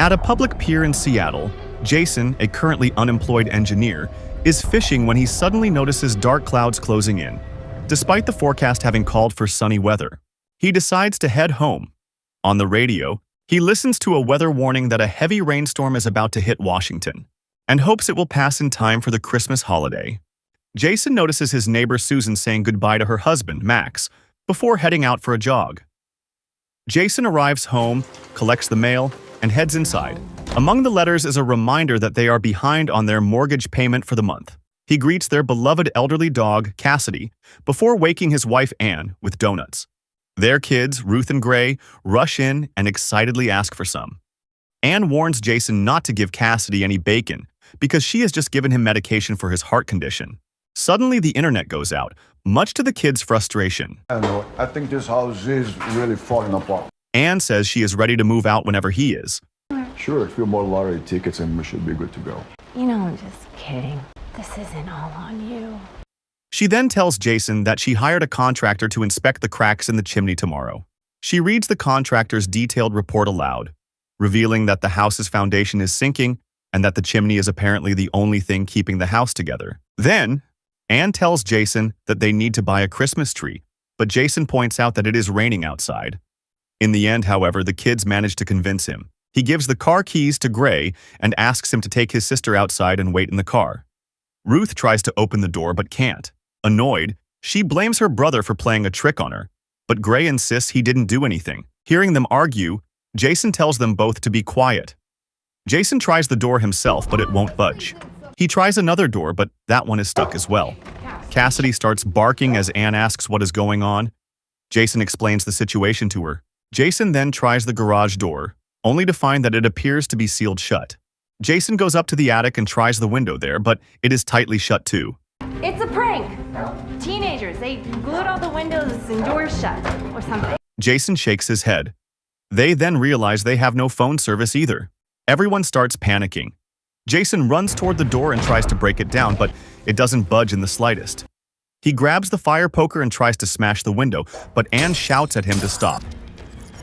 At a public pier in Seattle, Jason, a currently unemployed engineer, is fishing when he suddenly notices dark clouds closing in. Despite the forecast having called for sunny weather, he decides to head home. On the radio, he listens to a weather warning that a heavy rainstorm is about to hit Washington, and hopes it will pass in time for the Christmas holiday. Jason notices his neighbor Susan saying goodbye to her husband, Max, before heading out for a jog. Jason arrives home, collects the mail, and heads inside. Among the letters is a reminder that they are behind on their mortgage payment for the month. He greets their beloved elderly dog, Cassidy, before waking his wife, Anne, with donuts. Their kids, Ruth and Gray, rush in and excitedly ask for some. Anne warns Jason not to give Cassidy any bacon because she has just given him medication for his heart condition. Suddenly, the internet goes out, much to the kids' frustration. I know. I think this house is really falling apart. Anne says she is ready to move out whenever he is. Sure, a few more lottery tickets and we should be good to go. You know, I'm just kidding. This isn't all on you. She then tells Jason that she hired a contractor to inspect the cracks in the chimney tomorrow. She reads the contractor's detailed report aloud, revealing that the house's foundation is sinking and that the chimney is apparently the only thing keeping the house together. Then, Anne tells Jason that they need to buy a Christmas tree, but Jason points out that it is raining outside. In the end, however, the kids manage to convince him. He gives the car keys to Gray and asks him to take his sister outside and wait in the car. Ruth tries to open the door but can't. Annoyed, she blames her brother for playing a trick on her, but Gray insists he didn't do anything. Hearing them argue, Jason tells them both to be quiet. Jason tries the door himself, but it won't budge. He tries another door, but that one is stuck as well. Cassidy starts barking as Anne asks what is going on. Jason explains the situation to her. Jason then tries the garage door, only to find that it appears to be sealed shut. Jason goes up to the attic and tries the window there, but it is tightly shut too. It's a prank. Teenagers, they glued all the windows and doors shut or something. Jason shakes his head. They then realize they have no phone service either. Everyone starts panicking. Jason runs toward the door and tries to break it down, but it doesn't budge in the slightest. He grabs the fire poker and tries to smash the window, but Anne shouts at him to stop.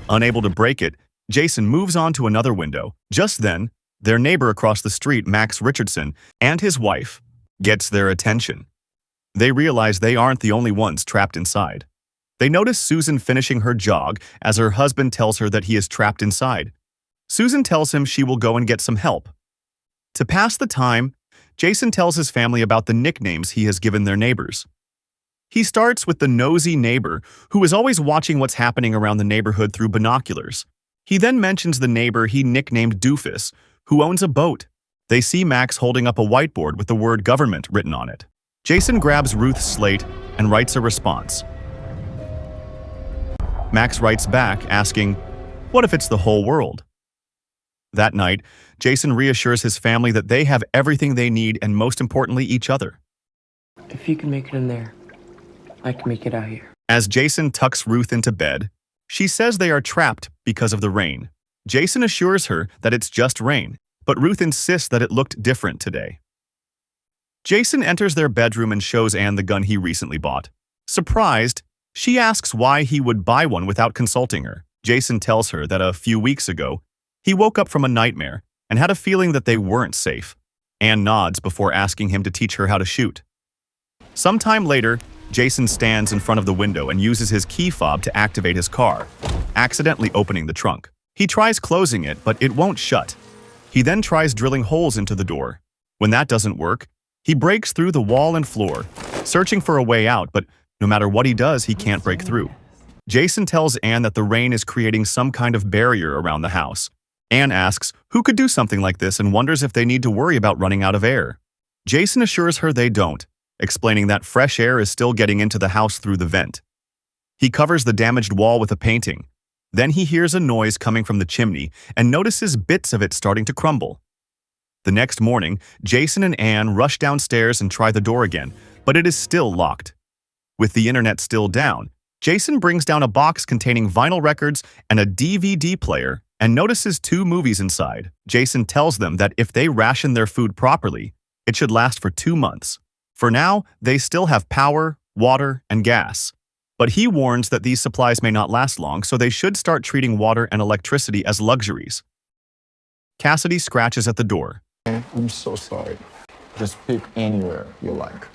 Unable to break it, Jason moves on to another window. Just then, their neighbor across the street, Max Richardson, and his wife, gets their attention. They realize they aren't the only ones trapped inside. They notice Susan finishing her jog as her husband tells her that he is trapped inside. Susan tells him she will go and get some help. To pass the time, Jason tells his family about the nicknames he has given their neighbors. He starts with the nosy neighbor, who is always watching what's happening around the neighborhood through binoculars. He then mentions the neighbor he nicknamed Doofus, who owns a boat. They see Max holding up a whiteboard with the word government written on it. Jason grabs Ruth's slate and writes a response. Max writes back, asking, "What if it's the whole world?" That night, Jason reassures his family that they have everything they need and, most importantly, each other. If you can make it in there, I can make it out here. As Jason tucks Ruth into bed, she says they are trapped because of the rain. Jason assures her that it's just rain, but Ruth insists that it looked different today. Jason enters their bedroom and shows Anne the gun he recently bought. Surprised, she asks why he would buy one without consulting her. Jason tells her that a few weeks ago, he woke up from a nightmare and had a feeling that they weren't safe. Anne nods before asking him to teach her how to shoot. Sometime later, Jason stands in front of the window and uses his key fob to activate his car, accidentally opening the trunk. He tries closing it, but it won't shut. He then tries drilling holes into the door. When that doesn't work, he breaks through the wall and floor, searching for a way out, but no matter what he does, he can't break through. Jason tells Anne that the rain is creating some kind of barrier around the house. Anne asks who could do something like this and wonders if they need to worry about running out of air. Jason assures her they don't, explaining that fresh air is still getting into the house through the vent. He covers the damaged wall with a painting. Then he hears a noise coming from the chimney and notices bits of it starting to crumble. The next morning, Jason and Anne rush downstairs and try the door again, but it is still locked. With the internet still down, Jason brings down a box containing vinyl records and a DVD player and notices 2 movies inside. Jason tells them that if they ration their food properly, it should last for 2 months. For now, they still have power, water, and gas. But he warns that these supplies may not last long, so they should start treating water and electricity as luxuries. Cassidy scratches at the door. I'm so sorry. Just pick anywhere you like.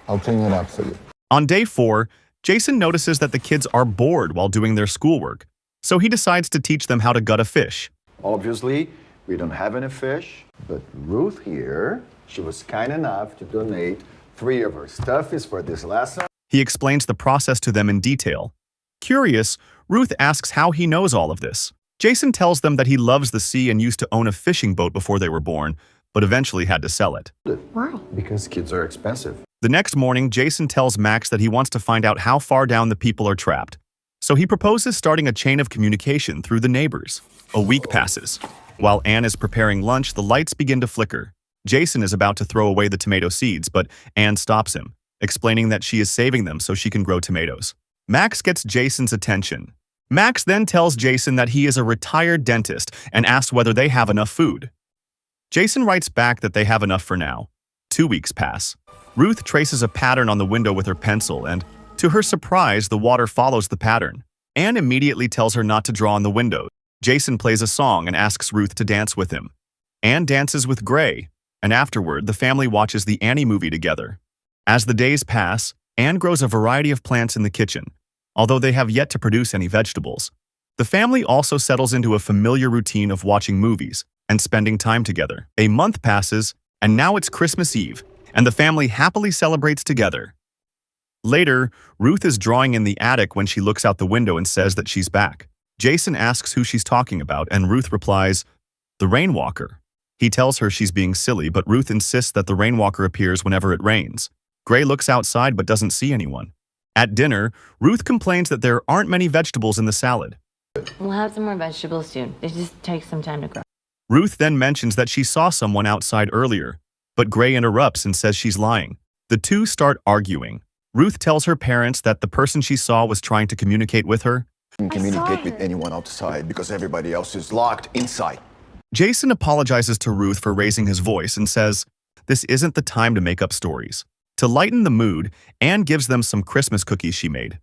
I'll clean it up for you. On day 4, Jason notices that the kids are bored while doing their schoolwork, so he decides to teach them how to gut a fish. Obviously, we don't have any fish, but Ruth here, she was kind enough to donate 3 of her stuffies for this lesson. He explains the process to them in detail. Curious, Ruth asks how he knows all of this. Jason tells them that he loves the sea and used to own a fishing boat before they were born, but eventually had to sell it. Why? Because kids are expensive. The next morning, Jason tells Max that he wants to find out how far down the people are trapped. So he proposes starting a chain of communication through the neighbors. A week passes. While Anne is preparing lunch, the lights begin to flicker. Jason is about to throw away the tomato seeds, but Anne stops him, explaining that she is saving them so she can grow tomatoes. Max gets Jason's attention. Max then tells Jason that he is a retired dentist and asks whether they have enough food. Jason writes back that they have enough for now. 2 weeks pass. Ruth traces a pattern on the window with her pencil, and to her surprise, the water follows the pattern. Anne immediately tells her not to draw on the window. Jason plays a song and asks Ruth to dance with him. Anne dances with Gray, and afterward, the family watches the Annie movie together. As the days pass, Anne grows a variety of plants in the kitchen, although they have yet to produce any vegetables. The family also settles into a familiar routine of watching movies and spending time together. A month passes, and now it's Christmas Eve, and the family happily celebrates together. Later, Ruth is drawing in the attic when she looks out the window and says that she's back. Jason asks who she's talking about, and Ruth replies, "The Rainwalker." He tells her she's being silly, but Ruth insists that the Rainwalker appears whenever it rains. Gray looks outside but doesn't see anyone. At dinner, Ruth complains that there aren't many vegetables in the salad. We'll have some more vegetables soon. It just takes some time to grow. Ruth then mentions that she saw someone outside earlier, but Gray interrupts and says she's lying. The two start arguing. Ruth tells her parents that the person she saw was trying to communicate with her. You can communicate with anyone outside because everybody else is locked inside. Jason apologizes to Ruth for raising his voice and says, this isn't the time to make up stories. To lighten the mood, Anne gives them some Christmas cookies she made.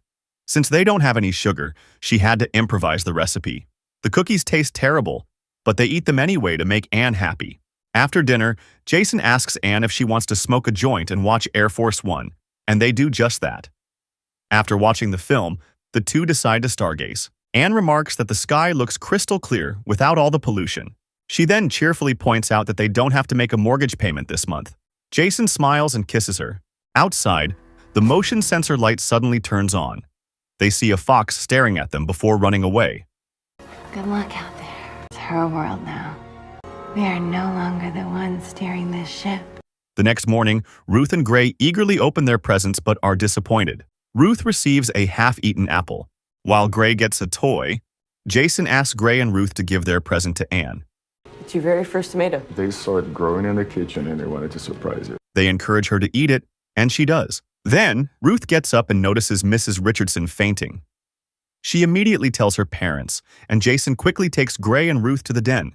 Since they don't have any sugar, she had to improvise the recipe. The cookies taste terrible, but they eat them anyway to make Anne happy. After dinner, Jason asks Anne if she wants to smoke a joint and watch Air Force One, and they do just that. After watching the film, the two decide to stargaze. Anne remarks that the sky looks crystal clear without all the pollution. She then cheerfully points out that they don't have to make a mortgage payment this month. Jason smiles and kisses her. Outside, the motion sensor light suddenly turns on. They see a fox staring at them before running away. Good luck out there. It's her world now. We are no longer the ones steering this ship. The next morning, Ruth and Gray eagerly open their presents but are disappointed. Ruth receives a half-eaten apple. While Gray gets a toy, Jason asks Gray and Ruth to give their present to Anne. It's your very first tomato. They saw it growing in the kitchen and they wanted to surprise you. They encourage her to eat it, and she does. Then, Ruth gets up and notices Mrs. Richardson fainting. She immediately tells her parents, and Jason quickly takes Gray and Ruth to the den.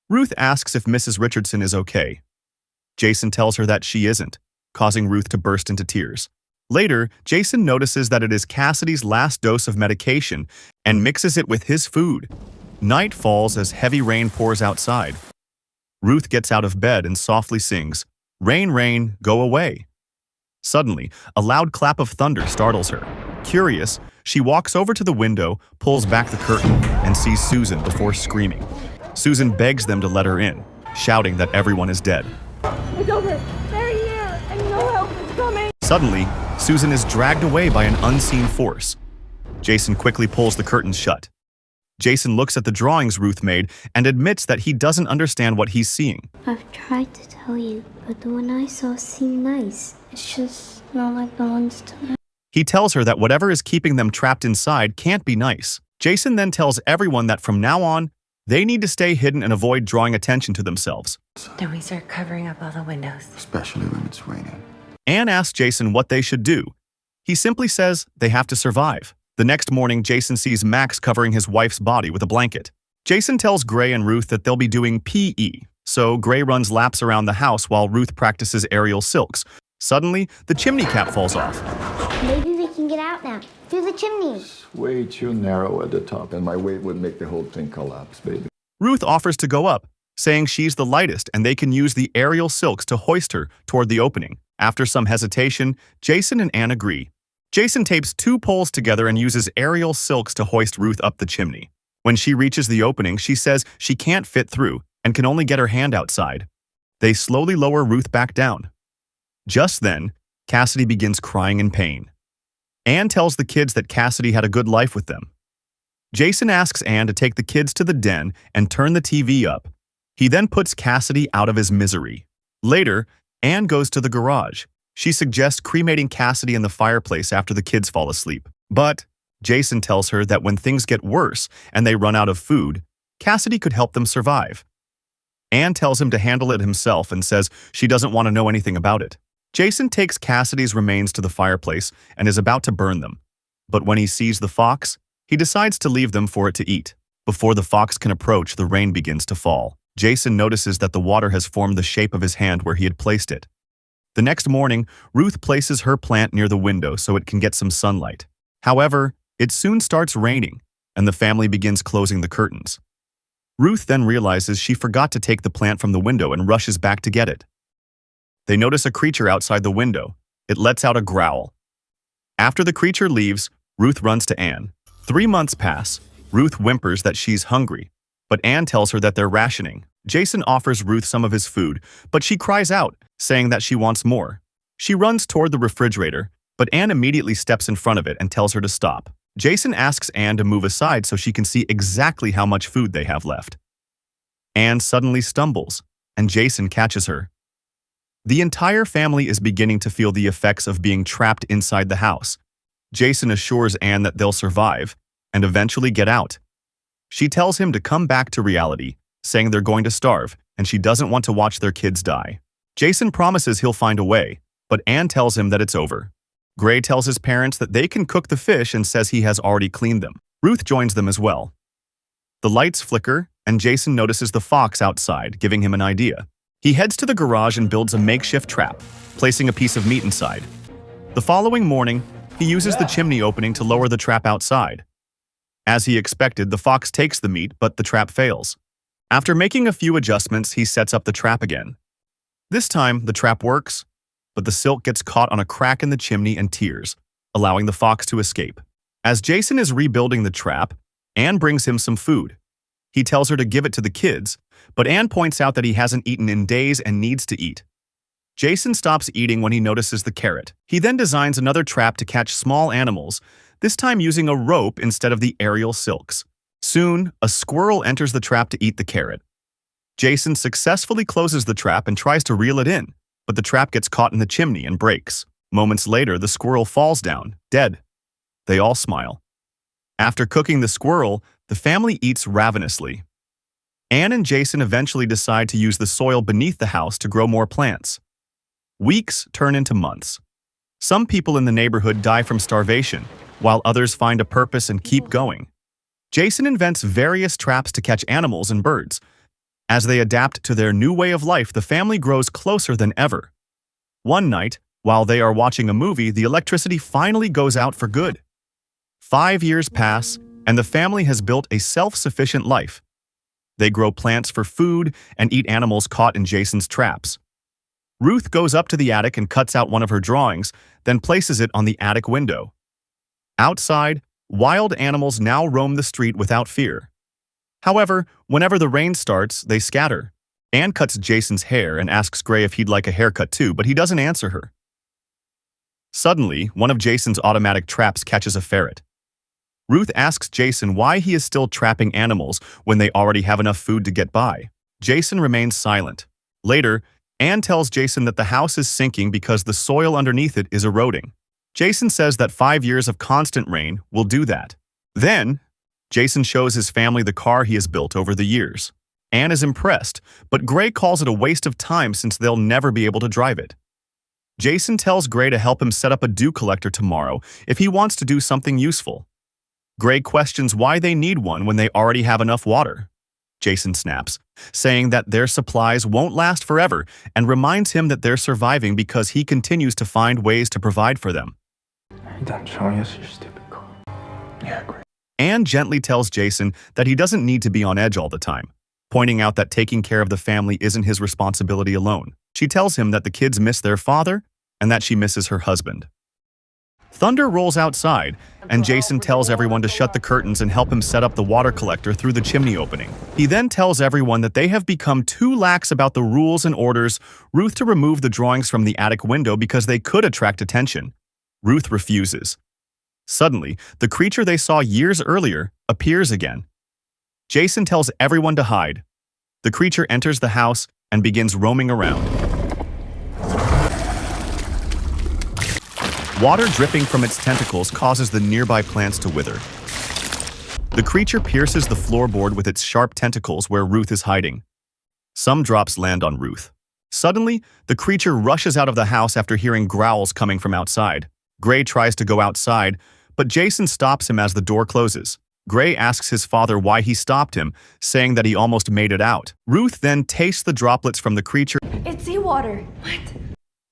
Ruth asks if Mrs. Richardson is okay. Jason tells her that she isn't, causing Ruth to burst into tears. Later, Jason notices that it is Cassidy's last dose of medication and mixes it with his food. Night falls as heavy rain pours outside. Ruth gets out of bed and softly sings, "Rain, rain, go away." Suddenly, a loud clap of thunder startles her. Curious, she walks over to the window, pulls back the curtain, and sees Susan before screaming. Susan begs them to let her in, shouting that everyone is dead. It's over. They're here, and no help is coming. Suddenly, Susan is dragged away by an unseen force. Jason quickly pulls the curtains shut. Jason looks at the drawings Ruth made and admits that he doesn't understand what he's seeing. I've tried to tell you, but the one I saw seemed nice. It's just not like the ones tonight. He tells her that whatever is keeping them trapped inside can't be nice. Jason then tells everyone that from now on, they need to stay hidden and avoid drawing attention to themselves. Then we start covering up all the windows. Especially when it's raining. Anne asks Jason what they should do. He simply says they have to survive. The next morning, Jason sees Max covering his wife's body with a blanket. Jason tells Gray and Ruth that they'll be doing PE, so Gray runs laps around the house while Ruth practices aerial silks. Suddenly, the chimney cap falls off. Maybe we can get out now, through the chimney. It's way too narrow at the top and my weight would make the whole thing collapse, baby. Ruth offers to go up, saying she's the lightest and they can use the aerial silks to hoist her toward the opening. After some hesitation, Jason and Anne agree. Jason tapes 2 poles together and uses aerial silks to hoist Ruth up the chimney. When she reaches the opening, she says she can't fit through and can only get her hand outside. They slowly lower Ruth back down. Just then, Cassidy begins crying in pain. Anne tells the kids that Cassidy had a good life with them. Jason asks Anne to take the kids to the den and turn the TV up. He then puts Cassidy out of his misery. Later, Anne goes to the garage. She suggests cremating Cassidy in the fireplace after the kids fall asleep. But Jason tells her that when things get worse and they run out of food, Cassidy could help them survive. Anne tells him to handle it himself and says she doesn't want to know anything about it. Jason takes Cassidy's remains to the fireplace and is about to burn them. But when he sees the fox, he decides to leave them for it to eat. Before the fox can approach, the rain begins to fall. Jason notices that the water has formed the shape of his hand where he had placed it. The next morning, Ruth places her plant near the window so it can get some sunlight. However, it soon starts raining, and the family begins closing the curtains. Ruth then realizes she forgot to take the plant from the window and rushes back to get it. They notice a creature outside the window. It lets out a growl. After the creature leaves, Ruth runs to Anne. 3 months pass. Ruth whimpers that she's hungry, but Anne tells her that they're rationing. Jason offers Ruth some of his food, but she cries out, saying that she wants more. She runs toward the refrigerator, but Anne immediately steps in front of it and tells her to stop. Jason asks Anne to move aside so she can see exactly how much food they have left. Anne suddenly stumbles, and Jason catches her. The entire family is beginning to feel the effects of being trapped inside the house. Jason assures Anne that they'll survive and eventually get out. She tells him to come back to reality, saying they're going to starve and she doesn't want to watch their kids die. Jason promises he'll find a way, but Anne tells him that it's over. Gray tells his parents that they can cook the fish and says he has already cleaned them. Ruth joins them as well. The lights flicker, and Jason notices the fox outside, giving him an idea. He heads to the garage and builds a makeshift trap, placing a piece of meat inside. The following morning, he uses the chimney opening to lower the trap outside. As he expected, the fox takes the meat, but the trap fails. After making a few adjustments, he sets up the trap again. This time, the trap works, but the silk gets caught on a crack in the chimney and tears, allowing the fox to escape. As Jason is rebuilding the trap, Anne brings him some food. He tells her to give it to the kids, but Anne points out that he hasn't eaten in days and needs to eat. Jason stops eating when he notices the carrot. He then designs another trap to catch small animals, this time using a rope instead of the aerial silks. Soon, a squirrel enters the trap to eat the carrot. Jason successfully closes the trap and tries to reel it in, but the trap gets caught in the chimney and breaks. Moments later, the squirrel falls down, dead. They all smile. After cooking the squirrel, the family eats ravenously. Anne and Jason eventually decide to use the soil beneath the house to grow more plants. Weeks turn into months. Some people in the neighborhood die from starvation, while others find a purpose and keep going. Jason invents various traps to catch animals and birds. As they adapt to their new way of life, the family grows closer than ever. One night, while they are watching a movie, the electricity finally goes out for good. 5 years pass, and the family has built a self-sufficient life. They grow plants for food and eat animals caught in Jason's traps. Ruth goes up to the attic and cuts out one of her drawings, then places it on the attic window. Outside, wild animals now roam the street without fear. However, whenever the rain starts, they scatter. Anne cuts Jason's hair and asks Gray if he'd like a haircut too, but he doesn't answer her. Suddenly, one of Jason's automatic traps catches a ferret. Ruth asks Jason why he is still trapping animals when they already have enough food to get by. Jason remains silent. Later, Anne tells Jason that the house is sinking because the soil underneath it is eroding. Jason says that 5 years of constant rain will do that. Then, Jason shows his family the car he has built over the years. Anne is impressed, but Gray calls it a waste of time since they'll never be able to drive it. Jason tells Gray to help him set up a dew collector tomorrow if he wants to do something useful. Gray questions why they need one when they already have enough water. Jason snaps, saying that their supplies won't last forever and reminds him that they're surviving because he continues to find ways to provide for them. Are you done showing us your stupid car? Yeah, great. Anne gently tells Jason that he doesn't need to be on edge all the time. pointing out that taking care of the family isn't his responsibility alone. She tells him that the kids miss their father and that she misses her husband. Thunder rolls outside, and Jason tells everyone to shut the curtains and help him set up the water collector through the chimney opening. He then tells everyone that they have become too lax about the rules and orders Ruth to remove the drawings from the attic window because they could attract attention. Ruth refuses. Suddenly, the creature they saw years earlier appears again. Jason tells everyone to hide. The creature enters the house and begins roaming around. Water dripping from its tentacles causes the nearby plants to wither. The creature pierces the floorboard with its sharp tentacles where Ruth is hiding. Some drops land on Ruth. Suddenly, the creature rushes out of the house after hearing growls coming from outside. Gray tries to go outside, but Jason stops him as the door closes. Gray asks his father why he stopped him, saying that he almost made it out. Ruth then tastes the droplets from the creature. It's seawater. What?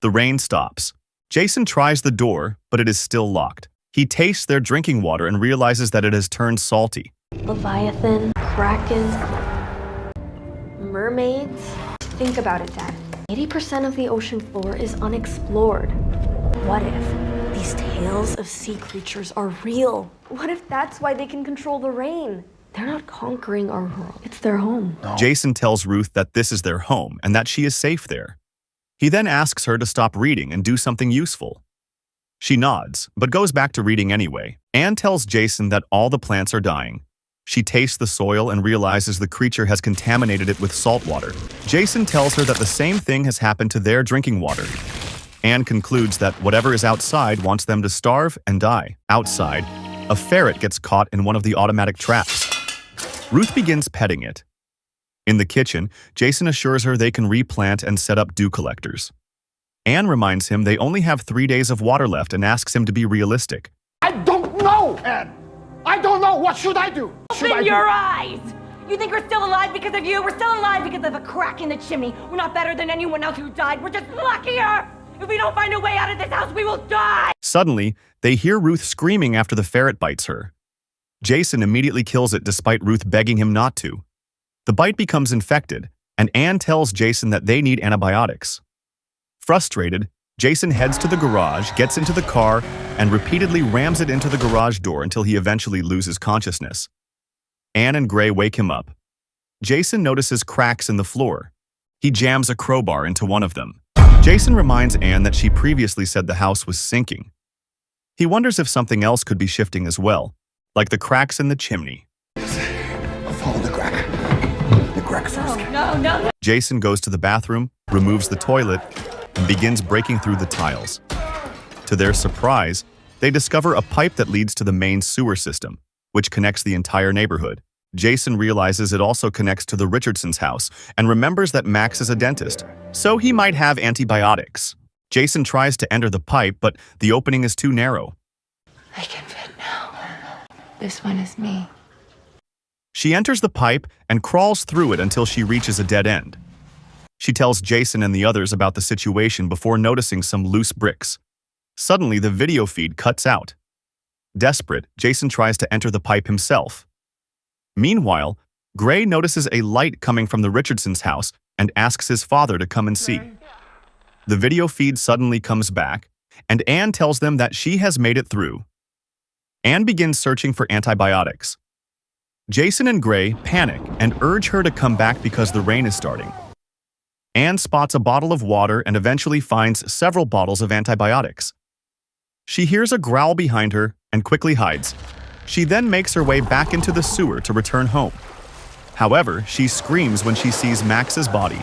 The rain stops. Jason tries the door, but it is still locked. He tastes their drinking water and realizes that it has turned salty. Leviathan, Kraken, mermaids. Think about it, Dad. 80% of the ocean floor is unexplored. What if these tales of sea creatures are real? What if that's why they can control the rain? They're not conquering our world. It's their home. Jason tells Ruth that this is their home and that she is safe there. He then asks her to stop reading and do something useful. She nods, but goes back to reading anyway. Anne tells Jason that all the plants are dying. She tastes the soil and realizes the creature has contaminated it with salt water. Jason tells her that the same thing has happened to their drinking water. Anne concludes that whatever is outside wants them to starve and die. Outside, a ferret gets caught in one of the automatic traps. Ruth begins petting it. In the kitchen, Jason assures her they can replant and set up dew collectors. Anne reminds him they only have 3 days of water left and asks him to be realistic. I don't know, Anne. I don't know. What should I do? Open your eyes! You think we're still alive because of you? We're still alive because of a crack in the chimney. We're not better than anyone else who died. We're just luckier! If we don't find a way out of this house, we will die! Suddenly, they hear Ruth screaming after the ferret bites her. Jason immediately kills it despite Ruth begging him not to. The bite becomes infected, and Anne tells Jason that they need antibiotics. Frustrated, Jason heads to the garage, gets into the car, and repeatedly rams it into the garage door until he eventually loses consciousness. Anne and Gray wake him up. Jason notices cracks in the floor. He jams a crowbar into one of them. Jason reminds Anne that she previously said the house was sinking. He wonders if something else could be shifting as well, like the cracks in the chimney. Follow the crack. The crack's No. Jason goes to the bathroom, removes the toilet, and begins breaking through the tiles. To their surprise, they discover a pipe that leads to the main sewer system, which connects the entire neighborhood. Jason realizes it also connects to the Richardsons' house and remembers that Max is a dentist, so he might have antibiotics. Jason tries to enter the pipe, but the opening is too narrow. I can fit now. This one is me. She enters the pipe and crawls through it until she reaches a dead end. She tells Jason and the others about the situation before noticing some loose bricks. Suddenly, the video feed cuts out. Desperate, Jason tries to enter the pipe himself. Meanwhile, Gray notices a light coming from the Richardsons' house and asks his father to come and see. The video feed suddenly comes back, and Anne tells them that she has made it through. Anne begins searching for antibiotics. Jason and Gray panic and urge her to come back because the rain is starting. Anne spots a bottle of water and eventually finds several bottles of antibiotics. She hears a growl behind her and quickly hides. She then makes her way back into the sewer to return home. However, she screams when she sees Max's body.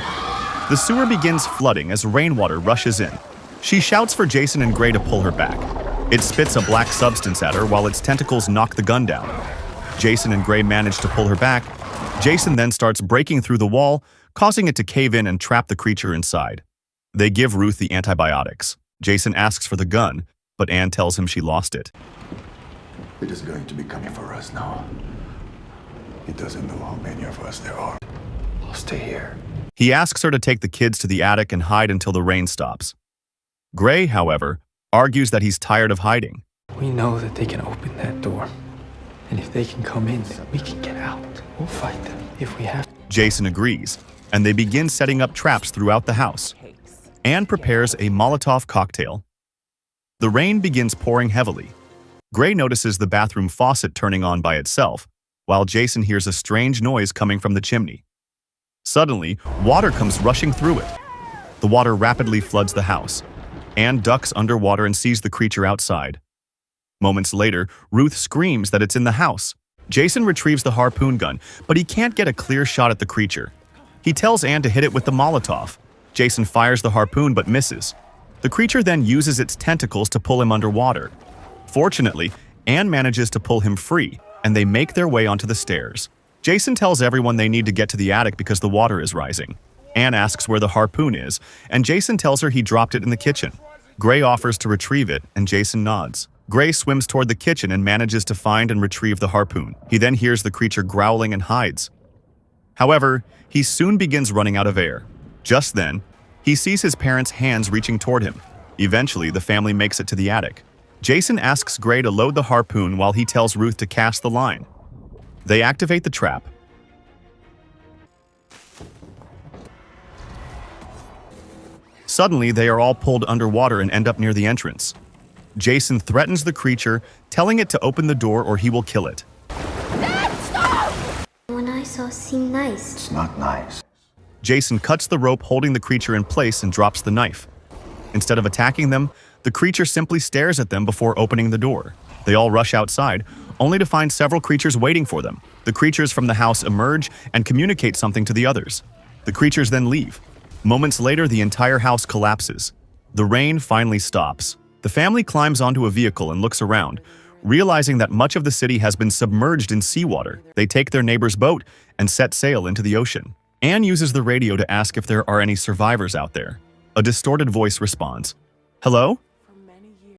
The sewer begins flooding as rainwater rushes in. She shouts for Jason and Gray to pull her back. It spits a black substance at her while its tentacles knock the gun down. Jason and Gray manage to pull her back. Jason then starts breaking through the wall, causing it to cave in and trap the creature inside. They give Ruth the antibiotics. Jason asks for the gun, but Anne tells him she lost it. It is going to be coming for us now. He doesn't know how many of us there are. I'll stay here. He asks her to take the kids to the attic and hide until the rain stops. Gray, however, argues that he's tired of hiding. We know that they can open that door. And if they can come in, then we can get out. We'll fight them if we have to. Jason agrees, and they begin setting up traps throughout the house. Anne prepares a Molotov cocktail. The rain begins pouring heavily. Gray notices the bathroom faucet turning on by itself, while Jason hears a strange noise coming from the chimney. Suddenly, water comes rushing through it. The water rapidly floods the house. Anne ducks underwater and sees the creature outside. Moments later, Ruth screams that it's in the house. Jason retrieves the harpoon gun, but he can't get a clear shot at the creature. He tells Anne to hit it with the Molotov. Jason fires the harpoon but misses. The creature then uses its tentacles to pull him underwater. Fortunately, Anne manages to pull him free, and they make their way onto the stairs. Jason tells everyone they need to get to the attic because the water is rising. Anne asks where the harpoon is, and Jason tells her he dropped it in the kitchen. Gray offers to retrieve it, and Jason nods. Gray swims toward the kitchen and manages to find and retrieve the harpoon. He then hears the creature growling and hides. However, he soon begins running out of air. Just then, he sees his parents' hands reaching toward him. Eventually, the family makes it to the attic. Jason asks Gray to load the harpoon while he tells Ruth to cast the line. They activate the trap. Suddenly, they are all pulled underwater and end up near the entrance. Jason threatens the creature, telling it to open the door or he will kill it. The one I saw seemed nice. It's not nice. Jason cuts the rope holding the creature in place and drops the knife. Instead of attacking them, the creature simply stares at them before opening the door. They all rush outside, only to find several creatures waiting for them. The creatures from the house emerge and communicate something to the others. The creatures then leave. Moments later, the entire house collapses. The rain finally stops. The family climbs onto a vehicle and looks around, realizing that much of the city has been submerged in seawater. They take their neighbor's boat and set sail into the ocean. Anne uses the radio to ask if there are any survivors out there. A distorted voice responds, "Hello?